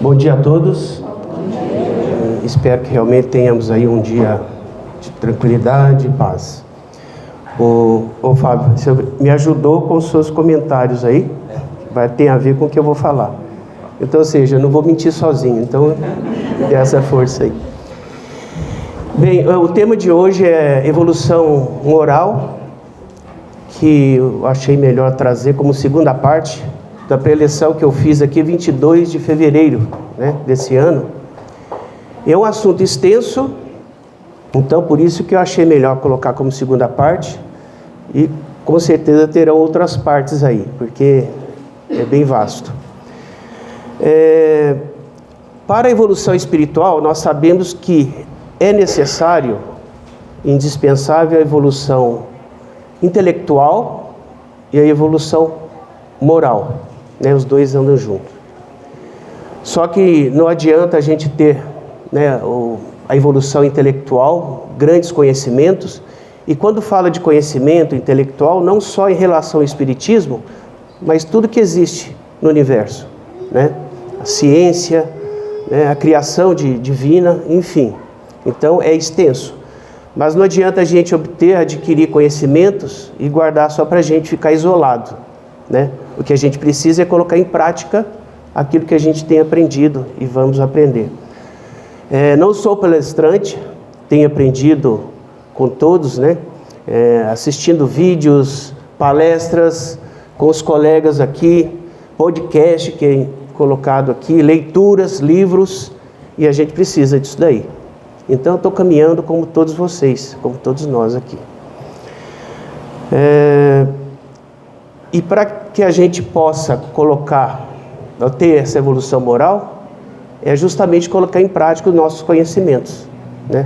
Bom dia a todos. Espero que realmente tenhamos aí um dia de tranquilidade e paz. Ô Fábio, você me ajudou com os seus comentários aí, tem a ver com o que eu vou falar. Então, ou seja, eu não vou mentir sozinho, então dê essa força aí. Bem, o tema de hoje é evolução moral, que eu achei melhor trazer como segunda parte da preleção que eu fiz aqui 22 de fevereiro, né, desse ano. É um assunto extenso, então por isso que eu achei melhor colocar como segunda parte, e com certeza terão outras partes aí, porque é bem vasto. Para a evolução espiritual, nós sabemos que é necessário, indispensável a evolução intelectual e a evolução moral, né? Os dois andam juntos. Só que não adianta a gente ter, né, a evolução intelectual, grandes conhecimentos, e quando fala de conhecimento intelectual, não só em relação ao espiritismo, mas tudo que existe no universo, né? A ciência, né, a criação divina, enfim. Então é extenso. Mas não adianta a gente adquirir conhecimentos e guardar só para a gente ficar isolado, né? O que a gente precisa é colocar em prática aquilo que a gente tem aprendido e vamos aprender. Não sou palestrante, tenho aprendido com todos, né? Assistindo vídeos, palestras com os colegas aqui, podcast que é colocado aqui, leituras, livros, e a gente precisa disso daí. Então eu estou caminhando como todos vocês, como todos nós aqui. E para que a gente possa ter essa evolução moral, é justamente colocar em prática os nossos conhecimentos, né?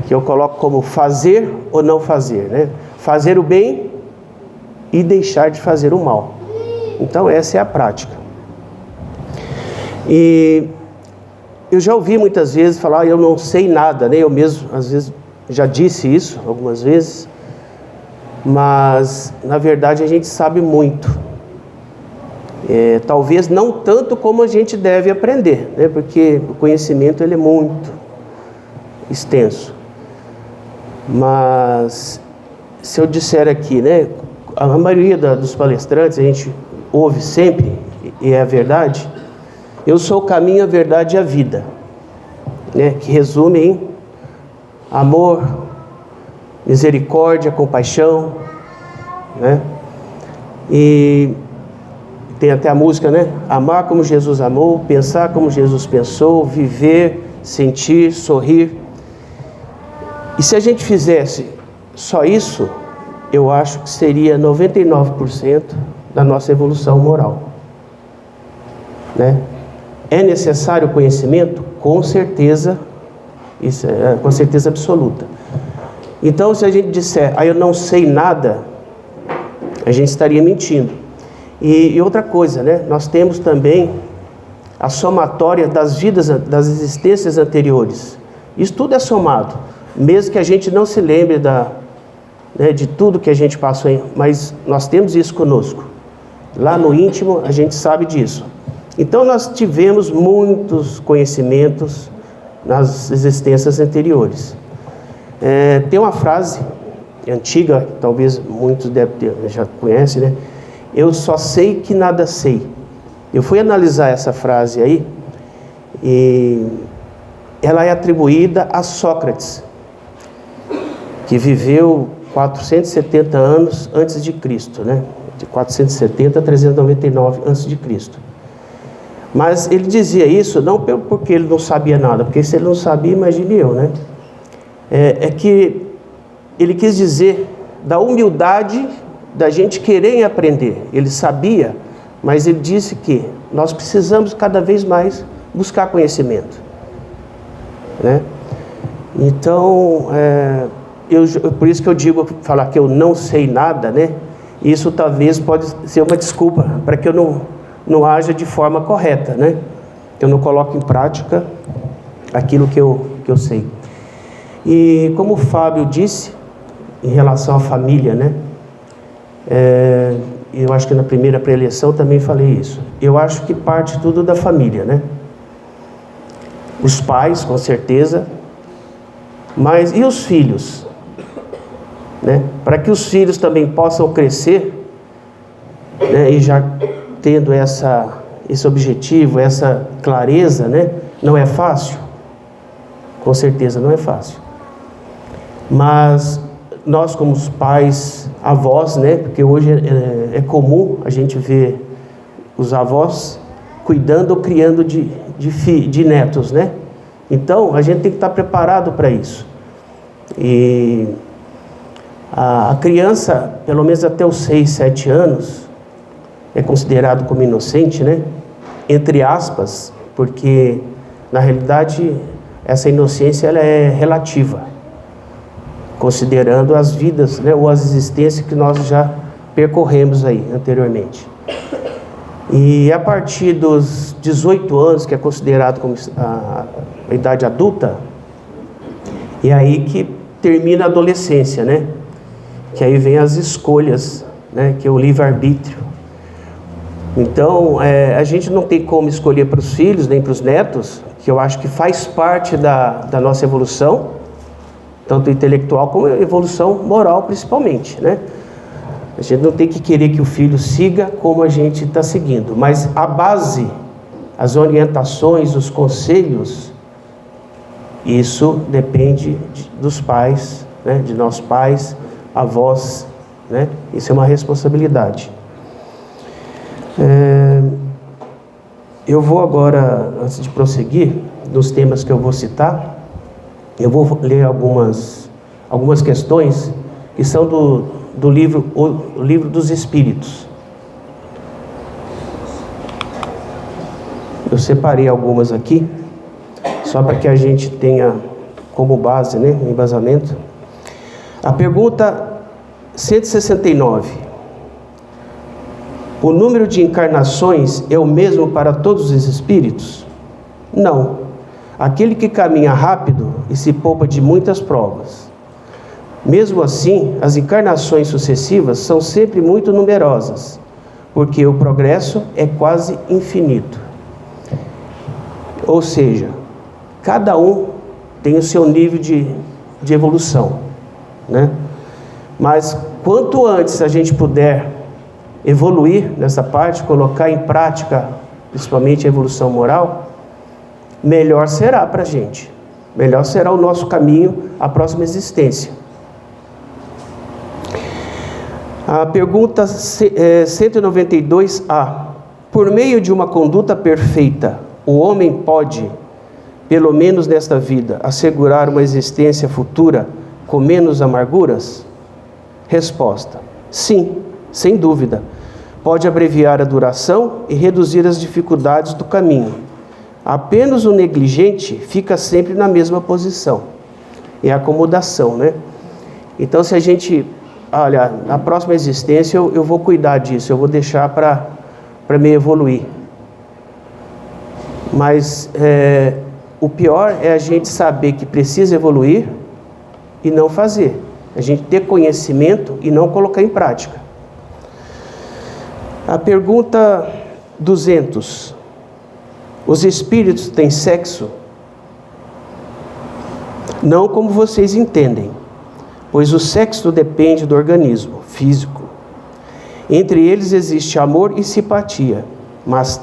Que eu coloco como fazer ou não fazer, né? Fazer o bem e deixar de fazer o mal. Então essa é a prática. E eu já ouvi muitas vezes falar, eu não sei nada, né? Eu mesmo, às vezes, já disse isso algumas vezes, mas, na verdade, a gente sabe muito. Talvez não tanto como a gente deve aprender, né? Porque o conhecimento ele é muito extenso. Mas, se eu disser aqui, né? A maioria dos palestrantes, a gente ouve sempre, e é a verdade, eu sou o caminho, a verdade e a vida, né? Que resume em amor, misericórdia, compaixão, né? E tem até a música, né? Amar como Jesus amou, pensar como Jesus pensou, viver, sentir, sorrir. E se a gente fizesse só isso, eu acho que seria 99% da nossa evolução moral, né? É necessário conhecimento? Com certeza, isso é com certeza absoluta. Então, se a gente disser, eu não sei nada, a gente estaria mentindo. E outra coisa, né? Nós temos também a somatória das vidas, das existências anteriores. Isso tudo é somado, mesmo que a gente não se lembre de tudo que a gente passou, mas nós temos isso conosco. Lá no íntimo, a gente sabe disso. Então, nós tivemos muitos conhecimentos nas existências anteriores. Tem uma frase antiga, talvez muitos já conhecem, né? Eu só sei que nada sei. Eu fui analisar essa frase aí, e ela é atribuída a Sócrates, que viveu 470 anos antes de Cristo, né? De 470 a 399 antes de Cristo. Mas ele dizia isso não porque ele não sabia nada, porque se ele não sabia, imagine eu, né? É que ele quis dizer da humildade da gente querer aprender. Ele sabia, mas ele disse que nós precisamos cada vez mais buscar conhecimento, né? Então, por isso que eu digo, falar que eu não sei nada, né? Isso talvez pode ser uma desculpa para que eu não haja de forma correta, né? Eu não coloco em prática aquilo que eu sei. E como o Fábio disse, em relação à família, né? Eu acho que na primeira preleção também falei isso. Eu acho que parte tudo da família, né? Os pais, com certeza. Mas e os filhos? Né? Para que os filhos também possam crescer, né? E já tendo esse objetivo, essa clareza, né? Não é fácil? Com certeza não é fácil. Mas nós, como os pais, avós, né? Porque hoje é comum a gente ver os avós cuidando ou criando de netos, né? Então, a gente tem que estar preparado para isso. E a criança, pelo menos até os 6, 7 anos, é considerado como inocente, né? Entre aspas, porque, na realidade, essa inocência ela é relativa, considerando as vidas, né, ou as existências que nós já percorremos aí anteriormente. E a partir dos 18 anos, que é considerado como a idade adulta, é aí que termina a adolescência, né? Que aí vem as escolhas, né? Que é o livre-arbítrio. Então, a gente não tem como escolher para os filhos, nem para os netos, que eu acho que faz parte da nossa evolução, tanto intelectual como evolução moral, principalmente, né? A gente não tem que querer que o filho siga como a gente está seguindo, mas a base, as orientações, os conselhos, isso depende dos pais, né? De nós pais, avós, né? Isso é uma responsabilidade. Eu vou agora, antes de prosseguir, nos temas que eu vou citar, eu vou ler algumas questões que são do livro, o livro dos Espíritos. Eu separei algumas aqui, só para que a gente tenha como base, né, um embasamento. A pergunta 169. O número de encarnações é o mesmo para todos os espíritos? Não. Aquele que caminha rápido e se poupa de muitas provas. Mesmo assim, as encarnações sucessivas são sempre muito numerosas, porque o progresso é quase infinito. Ou seja, cada um tem o seu nível de evolução, né? Mas quanto antes a gente puder evoluir nessa parte, colocar em prática, principalmente a evolução moral, melhor será para a gente. Melhor será o nosso caminho à próxima existência. A pergunta 192A. Por meio de uma conduta perfeita, o homem pode, pelo menos nesta vida, assegurar uma existência futura com menos amarguras? Resposta: sim, sem dúvida. Pode abreviar a duração e reduzir as dificuldades do caminho. Apenas o negligente fica sempre na mesma posição. É a acomodação, né? Então, se a gente... Olha, na próxima existência eu vou cuidar disso, eu vou deixar para me evoluir. Mas o pior é a gente saber que precisa evoluir e não fazer. A gente ter conhecimento e não colocar em prática. A pergunta 200. Os espíritos têm sexo? Não como vocês entendem, pois o sexo depende do organismo físico. Entre eles existe amor e simpatia, mas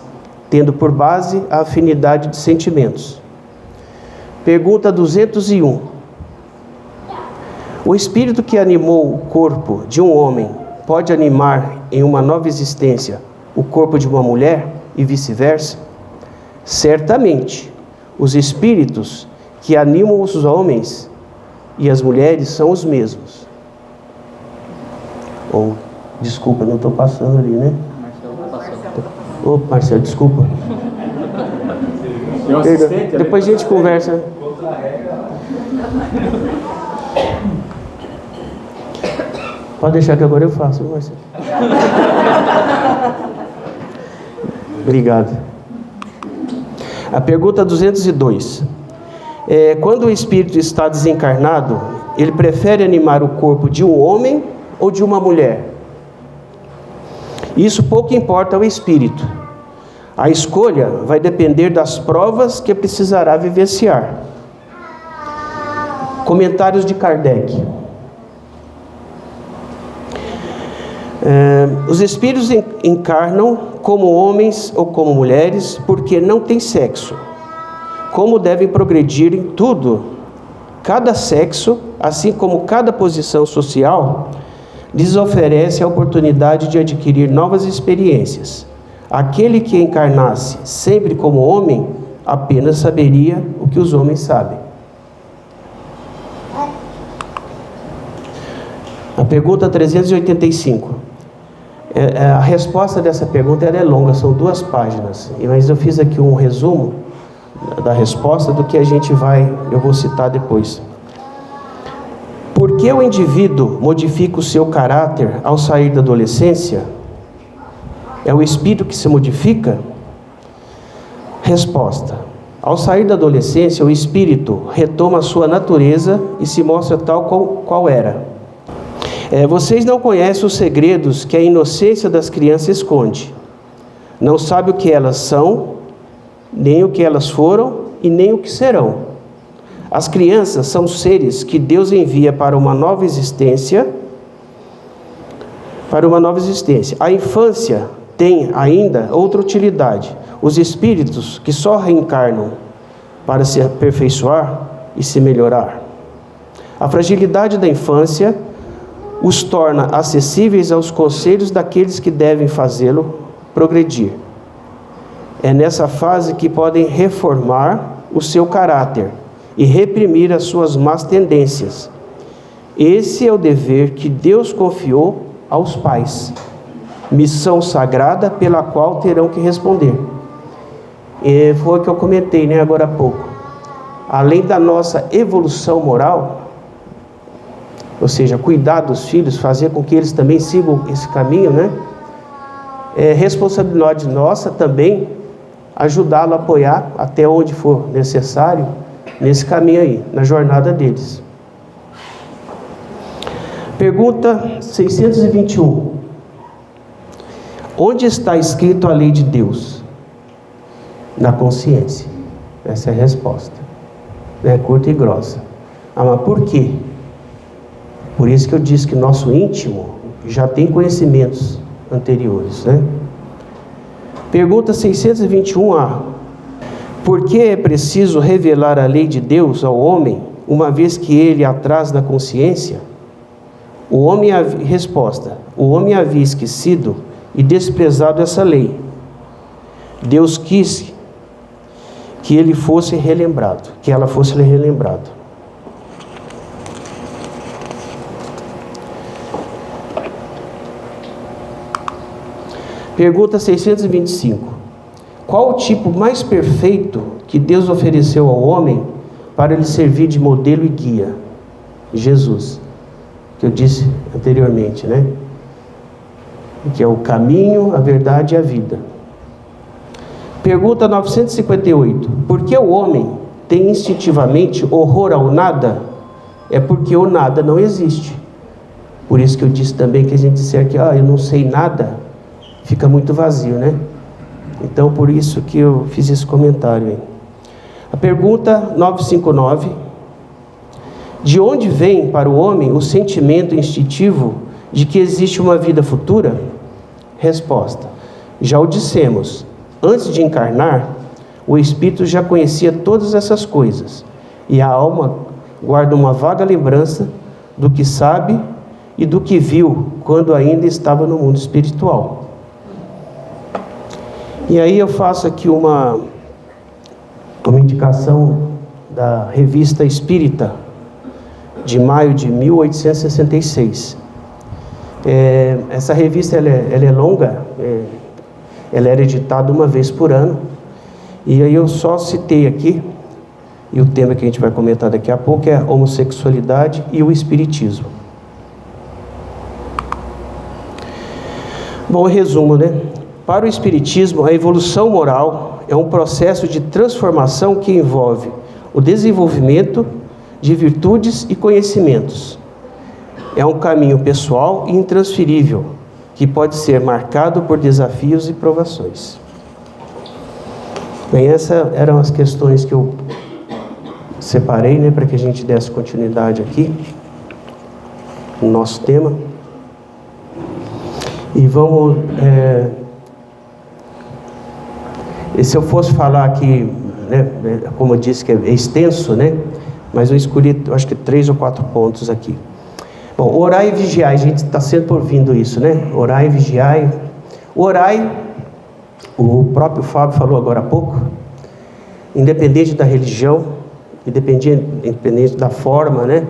tendo por base a afinidade de sentimentos. Pergunta 201. O espírito que animou o corpo de um homem pode animar em uma nova existência o corpo de uma mulher e vice-versa? Certamente, os espíritos que animam os homens e as mulheres são os mesmos. Desculpa, não estou passando ali, né? Ô, Marcelo, desculpa. Depois a gente conversa. Pode deixar que agora eu faço, Marcelo. Obrigado. A pergunta 202. Quando o espírito está desencarnado, ele prefere animar o corpo de um homem ou de uma mulher? Isso pouco importa ao espírito. A escolha vai depender das provas que precisará vivenciar. Comentários de Kardec. Os espíritos encarnam como homens ou como mulheres porque não têm sexo. Como devem progredir em tudo, cada sexo, assim como cada posição social, lhes oferece a oportunidade de adquirir novas experiências. Aquele que encarnasse sempre como homem, apenas saberia o que os homens sabem. A pergunta 385. A resposta dessa pergunta ela é longa, são 2 páginas. Mas eu fiz aqui um resumo da resposta do que eu vou citar depois. Por que o indivíduo modifica o seu caráter ao sair da adolescência? É o espírito que se modifica? Resposta. Ao sair da adolescência, o espírito retoma a sua natureza e se mostra tal qual era. Vocês não conhecem os segredos que a inocência das crianças esconde. Não sabem o que elas são, nem o que elas foram e nem o que serão. As crianças são seres que Deus envia para uma nova existência. A infância tem ainda outra utilidade. Os espíritos que só reencarnam para se aperfeiçoar e se melhorar. A fragilidade da infância os torna acessíveis aos conselhos daqueles que devem fazê-lo progredir. É nessa fase que podem reformar o seu caráter e reprimir as suas más tendências. Esse é o dever que Deus confiou aos pais, missão sagrada pela qual terão que responder. Foi o que eu comentei, agora há pouco. Além da nossa evolução moral, ou seja, cuidar dos filhos, fazer com que eles também sigam esse caminho, é responsabilidade nossa também ajudá-lo a apoiar até onde for necessário nesse caminho aí, na jornada deles. Pergunta 621. Onde está escrito a lei de Deus? Na consciência. Essa é a resposta. É curta e grossa. Mas por quê? Por isso que eu disse que nosso íntimo já tem conhecimentos anteriores, Pergunta 621A. Por que é preciso revelar a lei de Deus ao homem, uma vez que ele a traz na consciência? Resposta. O homem havia esquecido e desprezado essa lei. Deus quis que ela fosse relembrado. Pergunta 625. Qual o tipo mais perfeito que Deus ofereceu ao homem para lhe servir de modelo e guia? Jesus, que eu disse anteriormente, que é o caminho, a verdade e a vida. Pergunta 958. Por que o homem tem instintivamente horror ao nada? É porque o nada não existe. Por isso que eu disse também que a gente disser que eu não sei nada, fica muito vazio, Então, por isso que eu fiz esse comentário aí. A pergunta 959. De onde vem para o homem o sentimento instintivo de que existe uma vida futura? Resposta. Já o dissemos. Antes de encarnar, o espírito já conhecia todas essas coisas. E a alma guarda uma vaga lembrança do que sabe e do que viu quando ainda estava no mundo espiritual. E aí eu faço aqui uma indicação da Revista Espírita, de maio de 1866. Essa revista ela é longa, ela era editada uma vez por ano, e aí eu só citei aqui, e o tema que a gente vai comentar daqui a pouco é a homossexualidade e o espiritismo. Bom, em resumo, Para o espiritismo, a evolução moral é um processo de transformação que envolve o desenvolvimento de virtudes e conhecimentos. É um caminho pessoal e intransferível, que pode ser marcado por desafios e provações. Bem, essas eram as questões que eu separei, né, para que a gente desse continuidade aqui no nosso tema. E vamos... E se eu fosse falar aqui, né, como eu disse que é extenso, né, mas eu escolhi, acho que 3 ou 4 pontos aqui. Bom, orai e vigiai, a gente está sempre ouvindo isso, né? Orai e vigiai. Orai, o próprio Fábio falou agora há pouco, independente da religião, independente da forma, né?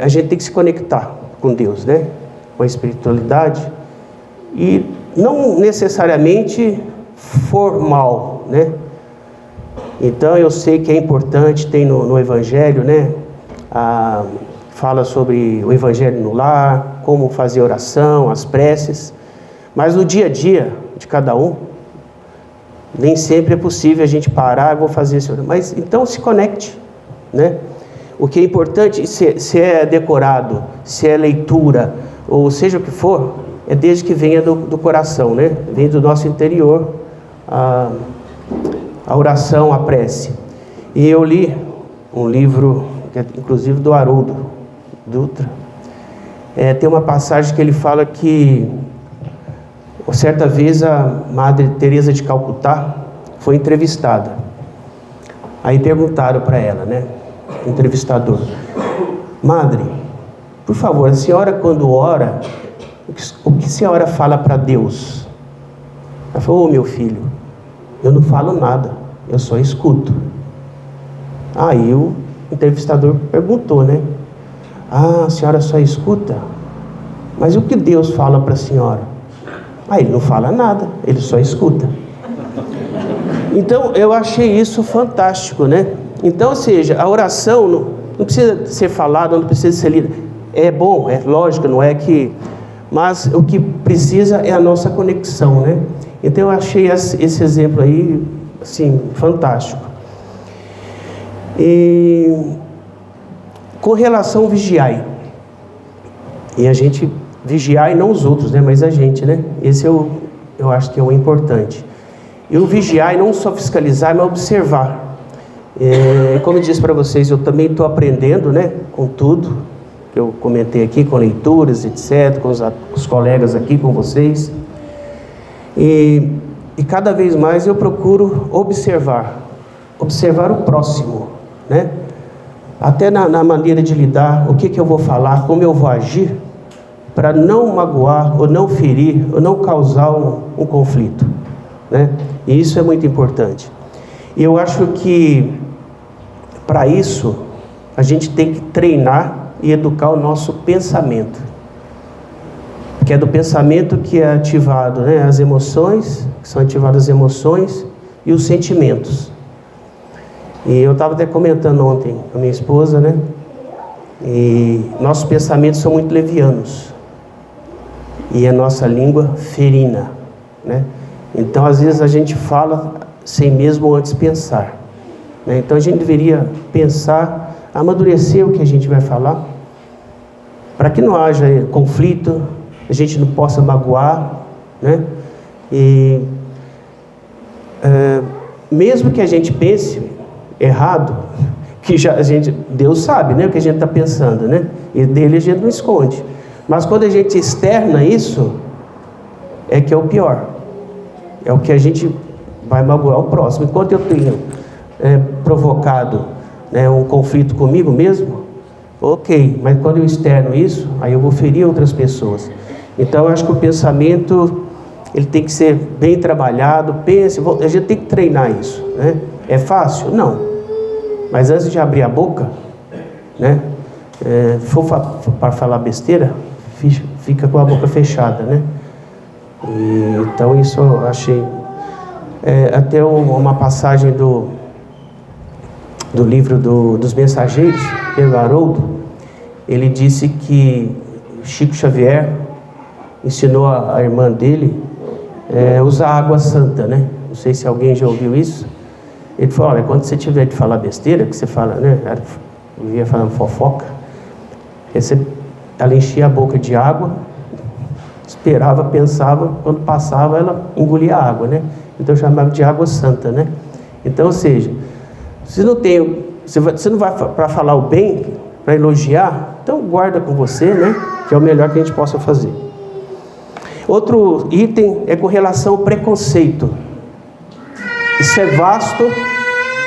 A gente tem que se conectar com Deus, né? Com a espiritualidade, e não necessariamente formal, né? Então eu sei que é importante, tem no Evangelho, né? Fala sobre o Evangelho no lar, como fazer oração, as preces, mas no dia a dia de cada um, nem sempre é possível a gente parar e vou fazer isso. Mas então se conecte, né? O que é importante, se é decorado, se é leitura, ou seja o que for, é desde que venha do coração, né? Vem do nosso interior a oração, a prece. E eu li um livro, inclusive do Haroldo Dutra, tem uma passagem que ele fala que certa vez a Madre Teresa de Calcutá foi entrevistada. Aí perguntaram para ela, né, entrevistador: Madre, por favor, a senhora quando ora, o que a senhora fala para Deus? Ela falou: meu filho, eu não falo nada, eu só escuto. Aí o entrevistador perguntou, né? A senhora só escuta? Mas o que Deus fala para a senhora? Ele não fala nada, ele só escuta. Então eu achei isso fantástico, né? Então, ou seja, a oração não precisa ser falada, não precisa ser lida. É bom, é lógico, não é que... Mas o que precisa é a nossa conexão, né? Então eu achei esse exemplo aí, assim, fantástico. E com relação ao vigiai, e a gente vigiar, e não os outros, né, mas a gente, né? Esse eu acho que é o importante. E o vigiar, e não só fiscalizar, mas observar. Como eu disse para vocês, eu também estou aprendendo, né, com tudo que eu comentei aqui, com leituras, etc., com os colegas aqui, com vocês. E cada vez mais eu procuro observar o próximo, né? Até na maneira de lidar, o que eu vou falar, como eu vou agir, para não magoar, ou não ferir, ou não causar um conflito, né? E isso é muito importante. E eu acho que, para isso, a gente tem que treinar e educar o nosso pensamento. Que é do pensamento que é ativado, né, as emoções, que são ativadas as emoções e os sentimentos. E eu estava até comentando ontem com a minha esposa, né? E nossos pensamentos são muito levianos. E a nossa língua ferina, né? Então, às vezes, a gente fala sem mesmo antes pensar, né? Então, a gente deveria pensar, amadurecer o que a gente vai falar, para que não haja conflito, a gente não possa magoar, né? E mesmo que a gente pense errado, que já Deus sabe, né, o que a gente está pensando, né? E dele a gente não esconde. Mas quando a gente externa isso, é que é o pior. É o que a gente vai magoar o próximo. Enquanto eu tenho provocado, né, um conflito comigo mesmo, ok. Mas quando eu externo isso, aí eu vou ferir outras pessoas. Então eu acho que o pensamento, ele tem que ser bem trabalhado. A gente tem que treinar isso, né? É fácil? Não. Mas antes de abrir a boca, né, for para falar besteira, fica com a boca fechada, né? Então isso eu achei. Até uma passagem do livro dos Mensageiros, pelo Haroldo, ele disse que Chico Xavier ensinou a irmã dele usar água santa, né? Não sei se alguém já ouviu isso. Ele falou: olha, quando você tiver de falar besteira, que você fala, né? Eu ia falando fofoca, ela enchia a boca de água esperava, pensava, quando passava ela engolia a água, né? Então eu chamava de água santa, né? Então, ou seja, se não vai para falar o bem, para elogiar, então guarda com você, né? Que é o melhor que a gente possa fazer. Outro item é com relação ao preconceito. Isso é vasto,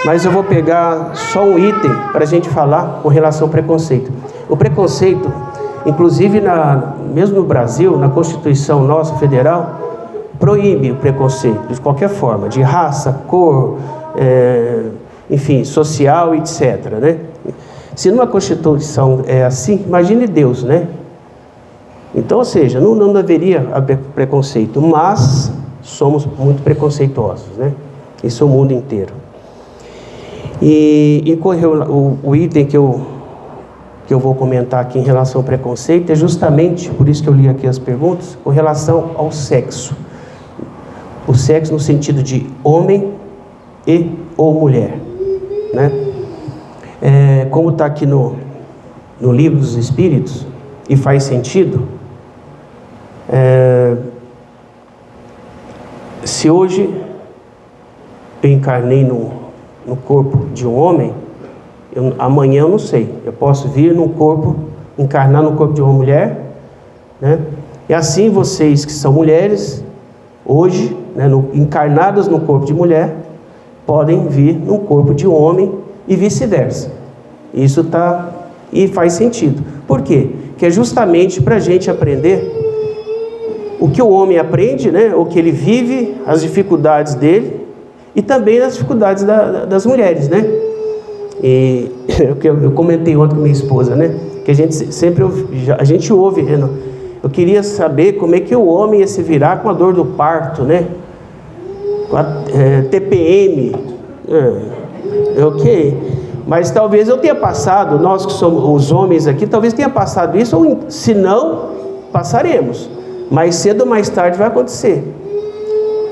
mas eu vou pegar só um item para a gente falar com relação ao preconceito. O preconceito, inclusive mesmo no Brasil, na Constituição nossa federal, proíbe o preconceito de qualquer forma, de raça, cor, enfim, social, etc., né? Se numa Constituição é assim, imagine Deus, né? Então, ou seja, não deveria haver preconceito, mas somos muito preconceituosos, né? Isso é o mundo inteiro. E o item que eu vou comentar aqui em relação ao preconceito é justamente, por isso que eu li aqui as perguntas, com relação ao sexo. O sexo no sentido de homem e ou mulher, né? Como está aqui no Livro dos Espíritos, e faz sentido, se hoje eu encarnei no corpo de um homem, amanhã eu não sei, eu posso vir encarnar no corpo de uma mulher, né? E assim vocês que são mulheres, hoje, né, encarnadas no corpo de mulher, podem vir no corpo de homem e vice-versa. Isso e faz sentido. Por quê? Que é justamente para a gente aprender o que o homem aprende, né, o que ele vive, as dificuldades dele e também as dificuldades das mulheres, né? E eu comentei ontem com minha esposa, né, que a gente ouve, eu queria saber como é que o homem ia se virar com a dor do parto, né? Com a TPM, ok. Mas talvez eu tenha passado, nós que somos os homens aqui, talvez tenha passado isso, ou se não, passaremos. Mais cedo ou mais tarde vai acontecer.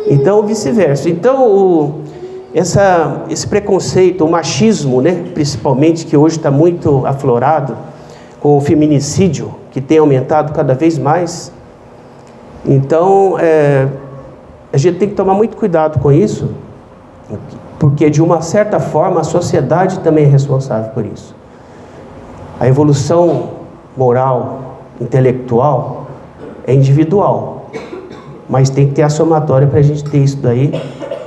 Então, vice-versa. Então, esse preconceito, o machismo, né, principalmente, que hoje está muito aflorado, com o feminicídio, que tem aumentado cada vez mais. Então, a gente tem que tomar muito cuidado com isso, porque de uma certa forma a sociedade também é responsável por isso. A evolução moral, intelectual, é individual, mas tem que ter a somatória para a gente ter isso daí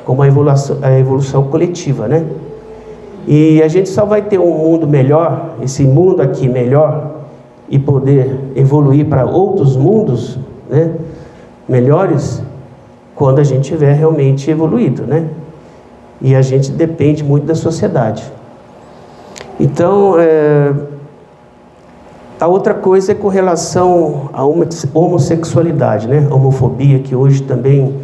como a evolução coletiva, né? E a gente só vai ter um mundo melhor, esse mundo aqui melhor, e poder evoluir para outros mundos, né, melhores, quando a gente tiver realmente evoluído, né? E a gente depende muito da sociedade. Então, a outra coisa é com relação à homossexualidade, né? A homofobia, que hoje também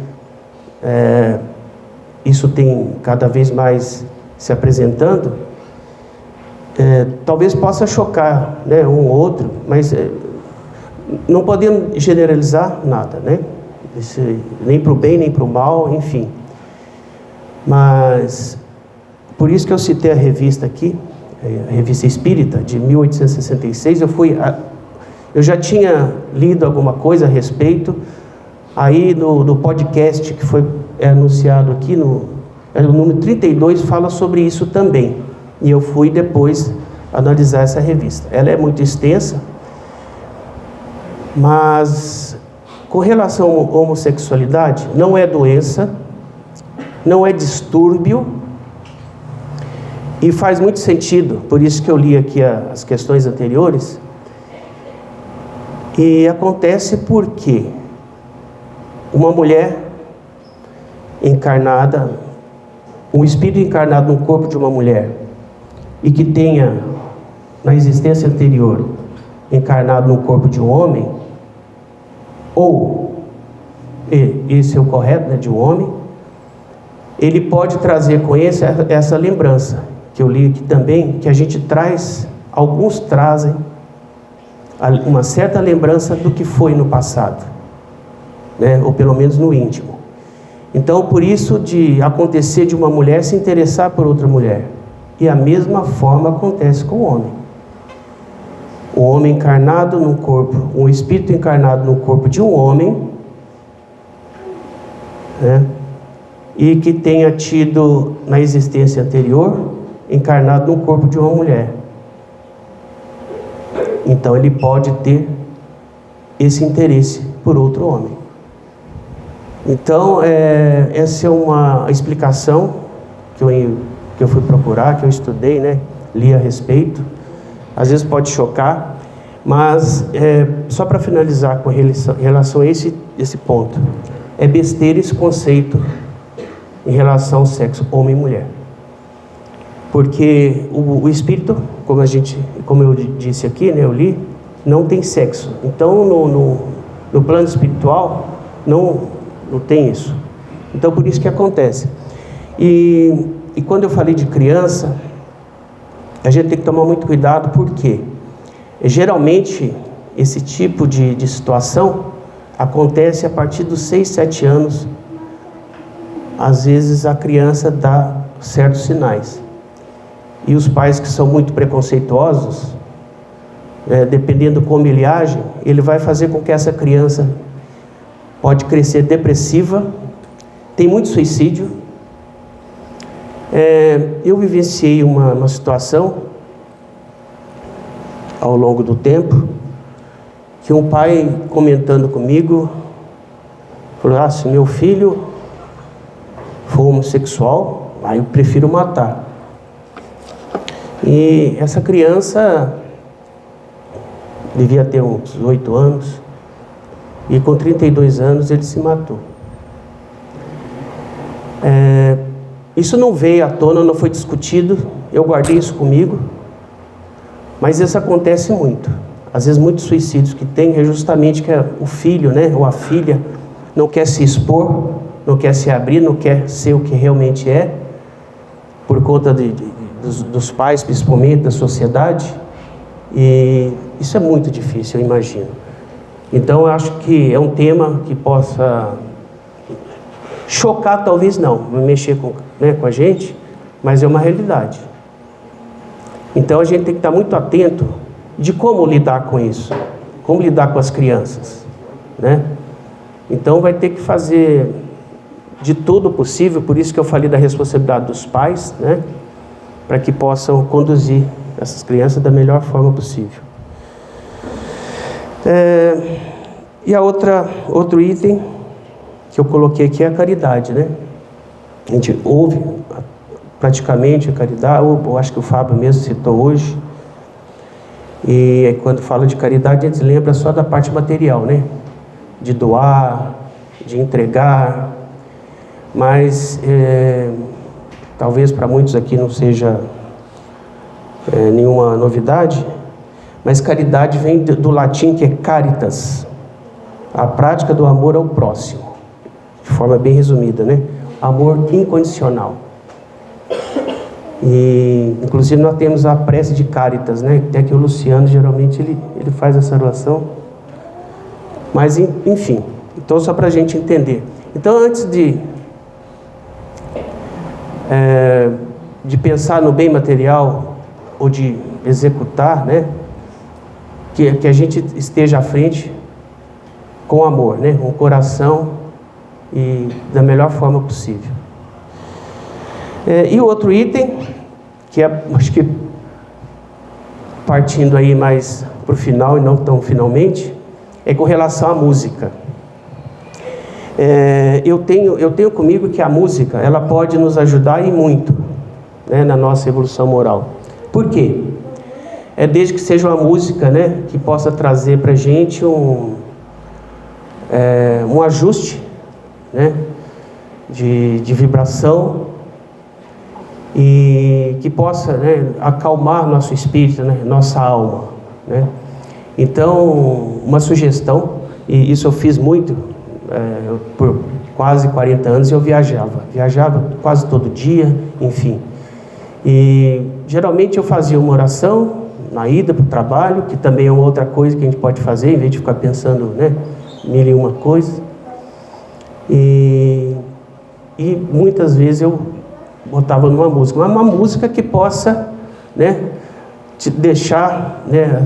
isso tem cada vez mais se apresentando. Talvez possa chocar, né, um ou outro, mas não podemos generalizar nada, né? Nem para o bem, nem para o mal, enfim. Mas, por isso que eu citei a revista aqui, a Revista Espírita, de 1866, eu já tinha lido alguma coisa a respeito, aí no podcast que foi anunciado aqui, o número 32, fala sobre isso também, e eu fui depois analisar essa revista. Ela é muito extensa, mas com relação à homossexualidade, não é doença, não é distúrbio, e faz muito sentido, por isso que eu li aqui as questões anteriores, e acontece porque uma mulher encarnada, um espírito encarnado no corpo de uma mulher, e que tenha, na existência anterior, encarnado no corpo de um homem, ou, esse é o correto, né, de um homem, ele pode trazer com essa lembrança, que eu li aqui também, que a gente traz, alguns trazem uma certa lembrança do que foi no passado, né? Ou pelo menos no íntimo. Então, por isso de acontecer de uma mulher se interessar por outra mulher, e a mesma forma acontece com o homem. um homem encarnado num corpo, um espírito encarnado no corpo de um homem, né? E que tenha tido na existência anterior encarnado no corpo de uma mulher. Então ele pode ter esse interesse por outro homem. Então essa é uma explicação que eu fui procurar, que eu estudei, né? Li a respeito. Às vezes pode chocar, mas só para finalizar com relação a esse ponto, é besteira esse conceito em relação ao sexo homem e mulher, porque o espírito, como eu disse aqui, né, eu li, não tem sexo. Então no plano espiritual não tem isso. Então por isso que acontece. E quando eu falei de criança, a gente tem que tomar muito cuidado, porque geralmente esse tipo de situação acontece a partir dos 6, 7 anos. Às vezes a criança dá certos sinais. E os pais que são muito preconceituosos, dependendo como ele age, ele vai fazer com que essa criança pode crescer depressiva. Tem muito suicídio. Eu vivenciei uma situação ao longo do tempo, que um pai comentando comigo falou: se meu filho for homossexual, aí eu prefiro matar. E essa criança devia ter uns 8 anos, e com 32 anos ele se matou. Isso não veio à tona, não foi discutido, eu guardei isso comigo, mas isso acontece muito. Às vezes muitos suicídios que tem é justamente que o filho, né, ou a filha não quer se expor, não quer se abrir, não quer ser o que realmente é, por conta dos pais, principalmente, da sociedade. E isso é muito difícil, eu imagino. Então eu acho que é um tema que possa chocar, talvez não mexer com a gente, mas é uma realidade. Então a gente tem que estar muito atento de como lidar com isso, como lidar com as crianças, né? Então vai ter que fazer de tudo possível, por isso que eu falei da responsabilidade dos pais, né? Para que possam conduzir essas crianças da melhor forma possível. E outro item que eu coloquei aqui é a caridade, né? A gente ouve praticamente a caridade, eu acho que o Fábio mesmo citou hoje, e quando fala de caridade, a gente lembra só da parte material, né? De doar, de entregar, mas talvez para muitos aqui não seja nenhuma novidade, mas caridade vem do latim, que é caritas, a prática do amor ao próximo, de forma bem resumida, né? Amor incondicional. E inclusive nós temos a prece de Caritas, né? Até que o Luciano geralmente ele faz essa oração. Mas enfim, então só para a gente entender. Então antes de pensar no bem material ou de executar, né? Que a gente esteja à frente com amor, né? Com o coração e da melhor forma possível. E o outro item, que acho que partindo aí mais para o final e não tão finalmente, é com relação à música. Eu tenho comigo que a música, ela pode nos ajudar e muito, né, na nossa evolução moral. Por quê? Desde que seja uma música, né, que possa trazer para a gente um ajuste, né, de vibração, e que possa, né, acalmar nosso espírito, né, nossa alma, né? Então, uma sugestão, e isso eu fiz muito, por quase 40 anos eu viajava quase todo dia, enfim, e geralmente eu fazia uma oração na ida para o trabalho, que também é uma outra coisa que a gente pode fazer, em vez de ficar pensando, né, mil e uma coisas, e muitas vezes eu botava numa música, uma música que possa, né, te deixar, né,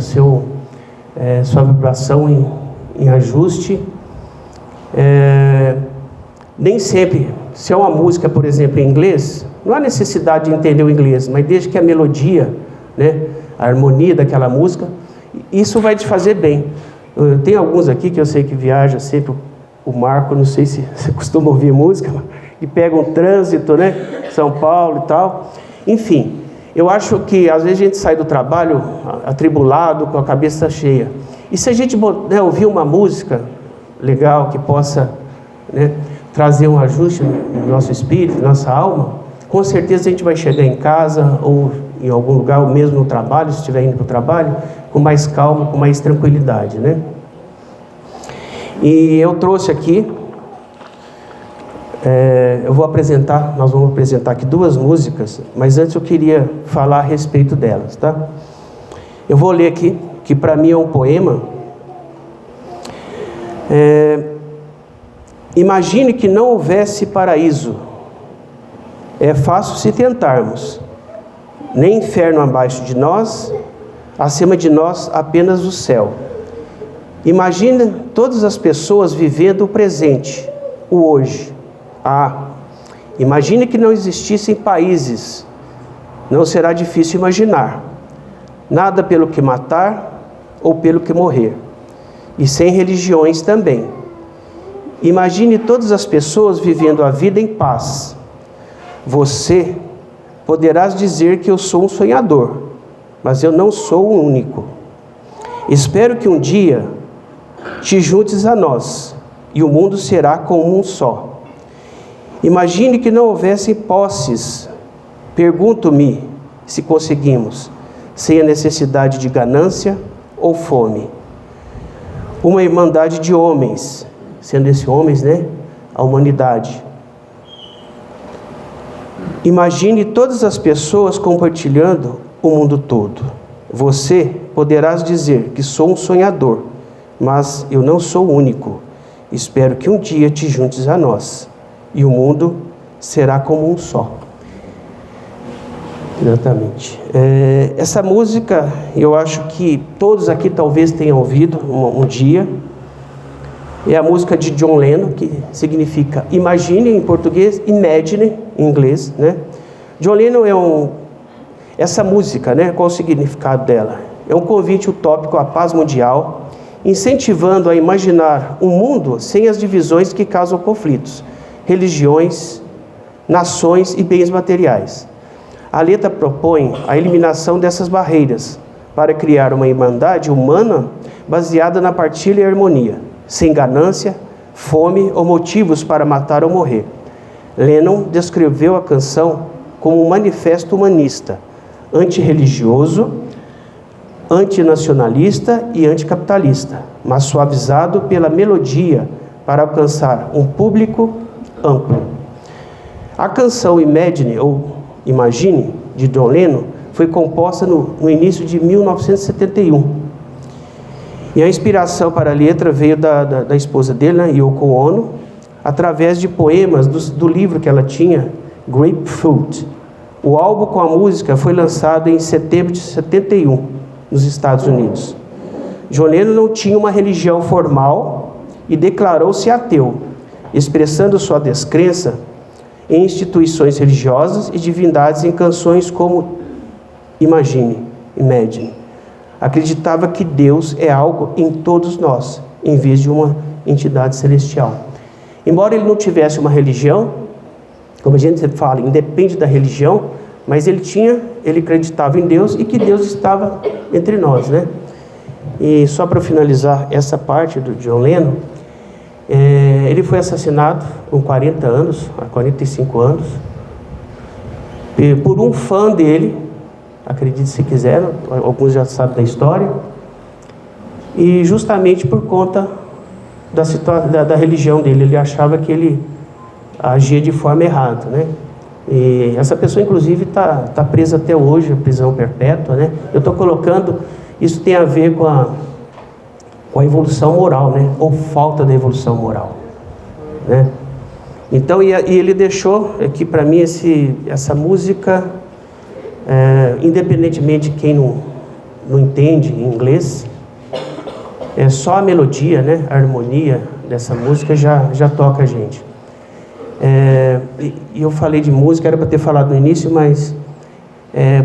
sua vibração em ajuste. Nem sempre, se é uma música, por exemplo, em inglês, não há necessidade de entender o inglês, mas desde que a melodia, né, a harmonia daquela música, isso vai te fazer bem. Tem alguns aqui que eu sei que viaja sempre, o Marco, não sei se você costuma ouvir música, e pega um trânsito, né, São Paulo e tal. Enfim, eu acho que às vezes a gente sai do trabalho atribulado, com a cabeça cheia. E se a gente, né, ouvir uma música legal que possa, né, trazer um ajuste no nosso espírito, nossa alma, com certeza a gente vai chegar em casa ou em algum lugar, ou mesmo no trabalho, se estiver indo para o trabalho, com mais calma, com mais tranquilidade, né? E eu trouxe aqui, nós vamos apresentar aqui 2 músicas, mas antes eu queria falar a respeito delas, tá? Eu vou ler aqui, que para mim é um poema. Imagine que não houvesse paraíso. É fácil se tentarmos. Nem inferno abaixo de nós, acima de nós apenas o céu. Imagine todas as pessoas vivendo o presente, o hoje. Imagine que não existissem países. Não será difícil imaginar. Nada pelo que matar ou pelo que morrer. E sem religiões também. Imagine todas as pessoas vivendo a vida em paz. Você poderás dizer que eu sou um sonhador, mas eu não sou o único. Espero que um dia te juntes a nós, e o mundo será como um só. Imagine que não houvessem posses. Pergunto-me se conseguimos, sem a necessidade de ganância ou fome. Uma irmandade de homens, sendo esses homens, né, a humanidade. Imagine todas as pessoas compartilhando o mundo todo. Você poderás dizer que sou um sonhador, mas eu não sou o único. Espero que um dia te juntes a nós, e o mundo será como um só. Exatamente. Essa música, eu acho que todos aqui talvez tenham ouvido um dia. É a música de John Lennon, que significa imagine em português, imagine em inglês, né? John Lennon essa música, né? Qual o significado dela? É um convite utópico à paz mundial, incentivando a imaginar um mundo sem as divisões que causam conflitos, religiões, nações e bens materiais. A letra propõe a eliminação dessas barreiras para criar uma irmandade humana baseada na partilha e harmonia, sem ganância, fome ou motivos para matar ou morrer. Lennon descreveu a canção como um manifesto humanista, antirreligioso, antinacionalista e anticapitalista, mas suavizado pela melodia para alcançar um público amplo. A canção Imagine, ou Imagine, de John Lennon, foi composta no início de 1971. E a inspiração para a letra veio da esposa dele, né, Yoko Ono, através de poemas do livro que ela tinha, Grapefruit. O álbum com a música foi lançado em setembro de 71, nos Estados Unidos. John Lennon não tinha uma religião formal e declarou-se ateu, expressando sua descrença em instituições religiosas e divindades em canções como Imagine. Acreditava que Deus é algo em todos nós, em vez de uma entidade celestial. Embora ele não tivesse uma religião, como a gente sempre fala, independe da religião, mas ele acreditava em Deus e que Deus estava entre nós, né? E só para finalizar essa parte do John Lennon, ele foi assassinado com 40 anos, há 45 anos, por um fã dele, acredite se quiser, alguns já sabem da história, e justamente por conta da religião dele. Ele achava que ele agia de forma errada, né? E essa pessoa, inclusive, tá presa até hoje, a prisão perpétua, né? Eu estou colocando, isso tem a ver com a evolução moral, né? Ou falta da evolução moral, né? Então, e ele deixou aqui para mim essa música, independentemente de quem não entende inglês, Só a melodia, né, a harmonia dessa música já toca a gente. E eu falei de música, era para ter falado no início, mas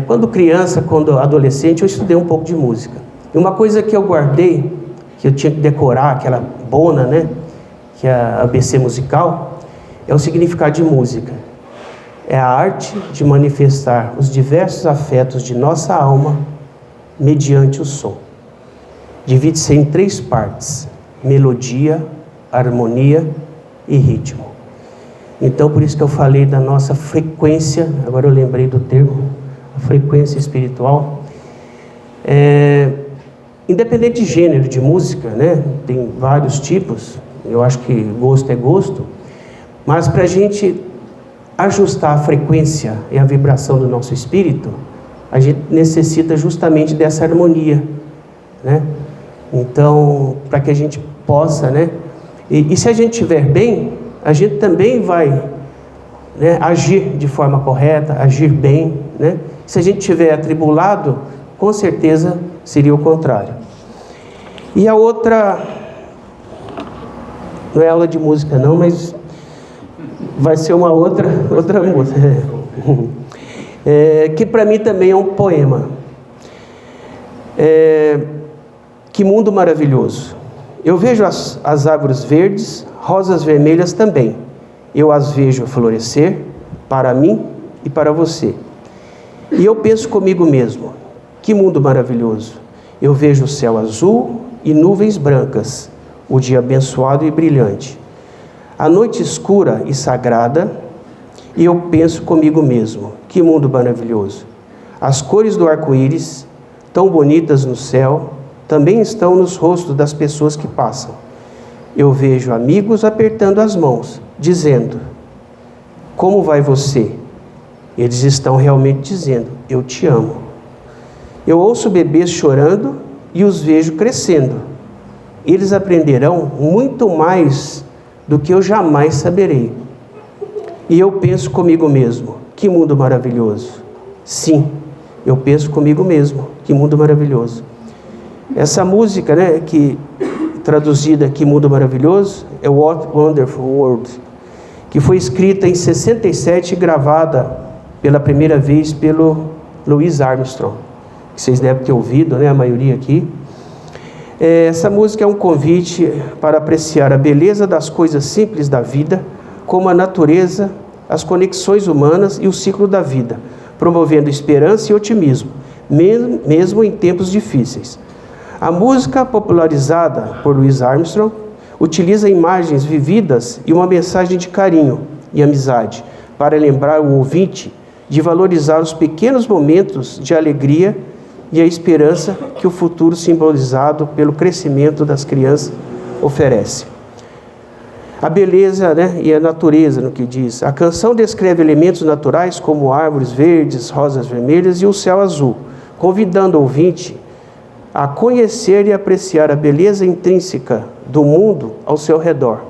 quando criança, quando adolescente, eu estudei um pouco de música. E uma coisa que eu guardei, que eu tinha que decorar, aquela bona, né, que é a ABC musical, é o significado de música. É a arte de manifestar os diversos afetos de nossa alma mediante o som. Divide-se em 3 partes: melodia, harmonia e ritmo. Então, por isso que eu falei da nossa frequência, agora eu lembrei do termo, a frequência espiritual. Independente de gênero de música, né? Tem vários tipos, eu acho que gosto é gosto, mas para a gente ajustar a frequência e a vibração do nosso espírito, a gente necessita justamente dessa harmonia, né? Então, para que a gente possa, né? E se a gente estiver bem, a gente também vai, né, agir de forma correta, agir bem, né? Se a gente estiver atribulado, com certeza seria o contrário. E a outra, não é aula de música não, mas vai ser uma outra música, que para mim também é um poema. Que mundo maravilhoso! Eu vejo as árvores verdes, rosas vermelhas também. Eu as vejo florescer para mim e para você. E eu penso comigo mesmo, que mundo maravilhoso! Eu vejo o céu azul e nuvens brancas, o dia abençoado e brilhante, a noite escura e sagrada, e eu penso comigo mesmo, que mundo maravilhoso! As cores do arco-íris, tão bonitas no céu, também estão nos rostos das pessoas que passam. Eu vejo amigos apertando as mãos, dizendo: como vai você? Eles estão realmente dizendo: eu te amo. Eu ouço bebês chorando e os vejo crescendo. Eles aprenderão muito mais do que eu jamais saberei. E eu penso comigo mesmo, que mundo maravilhoso! Sim, eu penso comigo mesmo, que mundo maravilhoso! Essa música, né, que traduzida Que Mundo Maravilhoso, é What Wonderful World, que foi escrita em 67 e gravada pela primeira vez pelo Louis Armstrong, que vocês devem ter ouvido, né, a maioria aqui. Essa música é um convite para apreciar a beleza das coisas simples da vida, como a natureza, as conexões humanas e o ciclo da vida, promovendo esperança e otimismo, mesmo em tempos difíceis. A música, popularizada por Louis Armstrong, utiliza imagens vividas e uma mensagem de carinho e amizade para lembrar o ouvinte de valorizar os pequenos momentos de alegria e a esperança que o futuro simbolizado pelo crescimento das crianças oferece. A beleza, né, e a natureza, no que diz. A canção descreve elementos naturais como árvores verdes, rosas vermelhas e o céu azul, convidando o ouvinte a conhecer e apreciar a beleza intrínseca do mundo ao seu redor.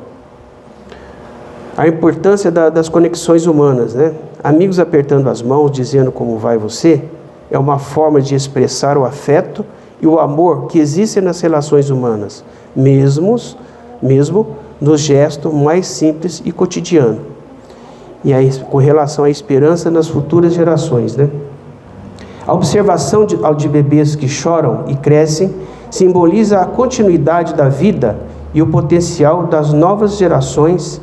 A importância das conexões humanas, né? Amigos apertando as mãos, dizendo como vai você, é uma forma de expressar o afeto e o amor que existem nas relações humanas, mesmo no gesto mais simples e cotidiano. E aí, com relação à esperança nas futuras gerações, né? A observação de bebês que choram e crescem simboliza a continuidade da vida e o potencial das novas gerações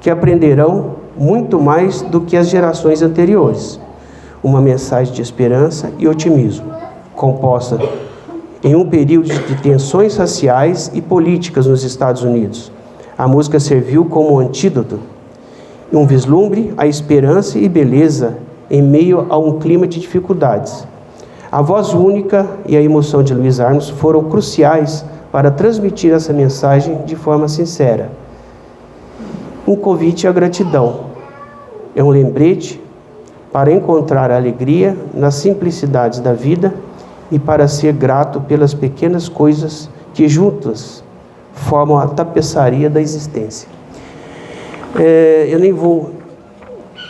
que aprenderão muito mais do que as gerações anteriores. Uma mensagem de esperança e otimismo, composta em um período de tensões raciais e políticas nos Estados Unidos. A música serviu como antídoto, um vislumbre à esperança e beleza em meio a um clima de dificuldades. A voz única e a emoção de Louis Armstrong foram cruciais para transmitir essa mensagem de forma sincera. Um convite à gratidão. É um lembrete para encontrar a alegria nas simplicidades da vida e para ser grato pelas pequenas coisas que juntas formam a tapeçaria da existência. Eu nem vou...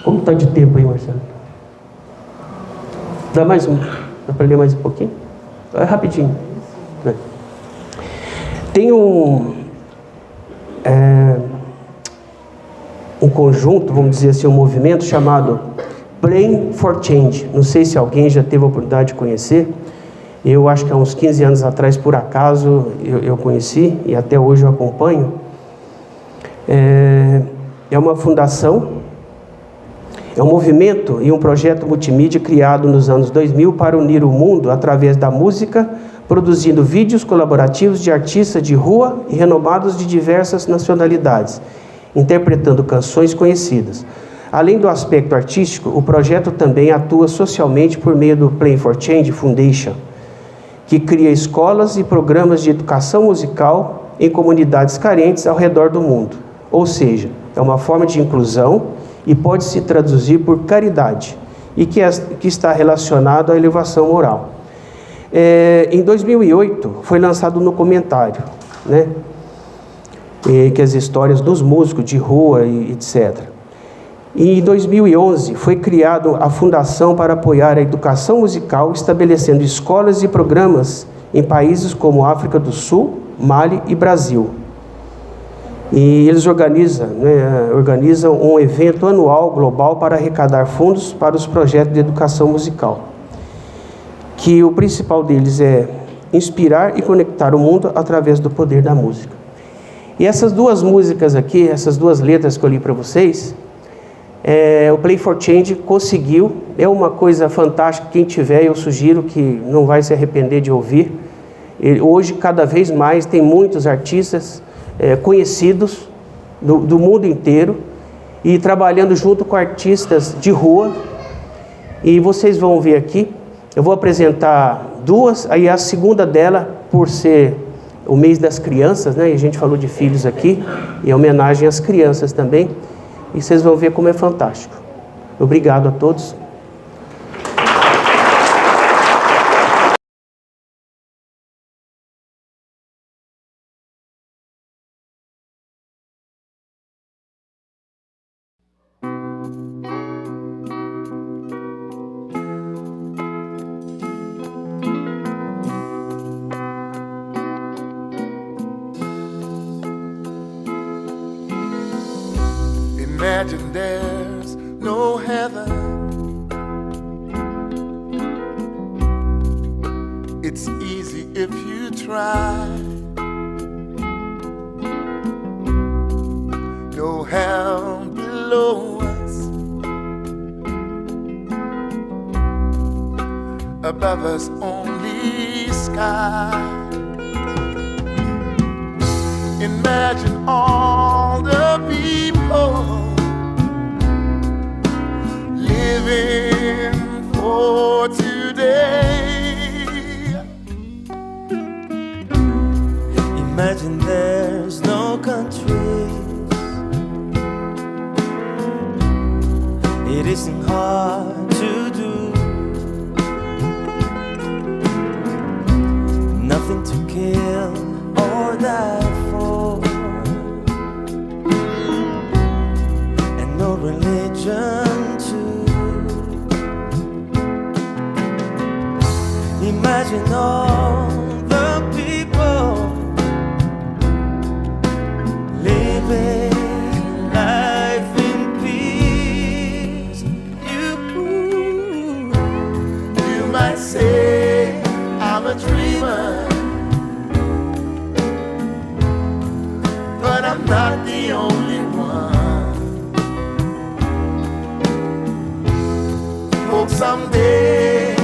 Como está de tempo aí, Marcelo? Dá mais um? Dá para ler mais um pouquinho? É rapidinho. Tem um conjunto, vamos dizer assim, um movimento chamado Playing for Change. Não sei se alguém já teve a oportunidade de conhecer. Eu acho que há uns 15 anos atrás, por acaso, eu conheci e até hoje eu acompanho. É uma fundação, é um movimento e um projeto multimídia criado nos anos 2000 para unir o mundo através da música, produzindo vídeos colaborativos de artistas de rua e renomados de diversas nacionalidades, interpretando canções conhecidas. Além do aspecto artístico, o projeto também atua socialmente por meio do Playing for Change Foundation, que cria escolas e programas de educação musical em comunidades carentes ao redor do mundo. Ou seja, é uma forma de inclusão e pode se traduzir por caridade, e que está relacionado à elevação moral. Em 2008, foi lançado um documentário, né? Que as histórias dos músicos de rua e etc. E em 2011 foi criada a Fundação para apoiar a educação musical, estabelecendo escolas e programas em países como África do Sul, Mali e Brasil. E eles organizam um evento anual global para arrecadar fundos para os projetos de educação musical, que o principal deles é inspirar e conectar o mundo através do poder da música. E essas duas músicas aqui, essas duas letras que eu li para vocês, o Play for Change conseguiu, é uma coisa fantástica. Quem tiver, eu sugiro que não vai se arrepender de ouvir. Hoje, cada vez mais, tem muitos artistas conhecidos do mundo inteiro e trabalhando junto com artistas de rua. E vocês vão ver aqui, eu vou apresentar duas, aí a segunda dela, por ser o mês das crianças, né? E a gente falou de filhos aqui, em homenagem às crianças também. E vocês vão ver como é fantástico. Obrigado a todos. Imagine there's no heaven. It's easy if you try. No hell below us, above us only sky. Imagine all the people living for today. Imagine there's no countries. It isn't hard to do. Nothing to kill or die for, and no religion too. Imagine all the people living life in peace. You might say I'm a dreamer, but I'm not the only one. Hope someday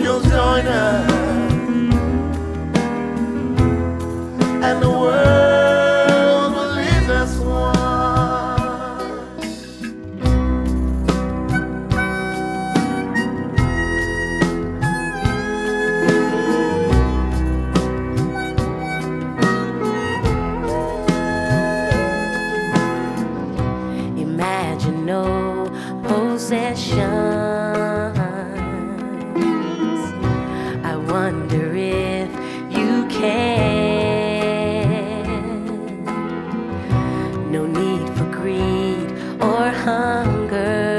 you'll join us, and the world will live as one. Imagine no possessions. I wonder if you can. No need for greed or hunger.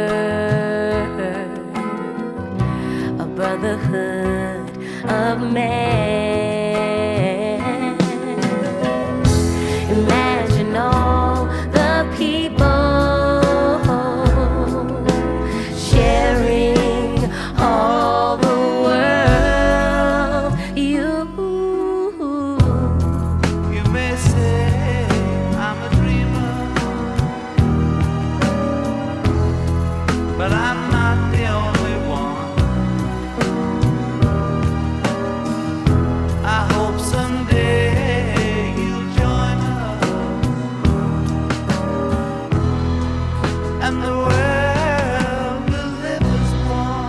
A brotherhood of man. and the world will live as one.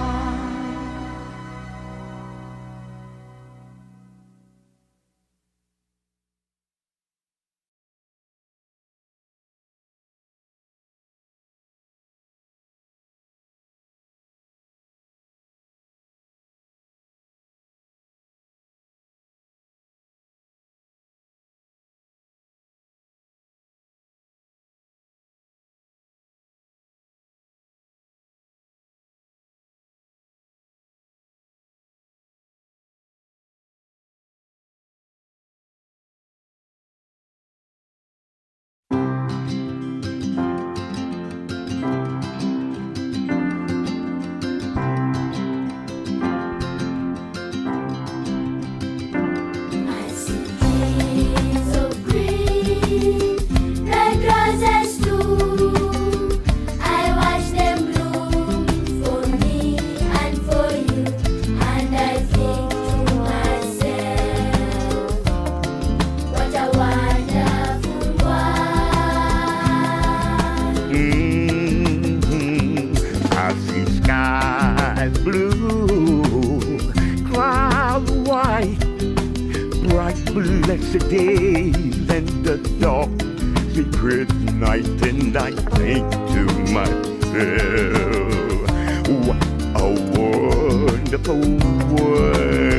I see trees of green, red roses too. I watch them bloom for me and for you, and I think to myself, what a wonderful world. I see skies blue, clouds white, bright blessed days and the dark secret night, and I think to myself, what a wonderful world.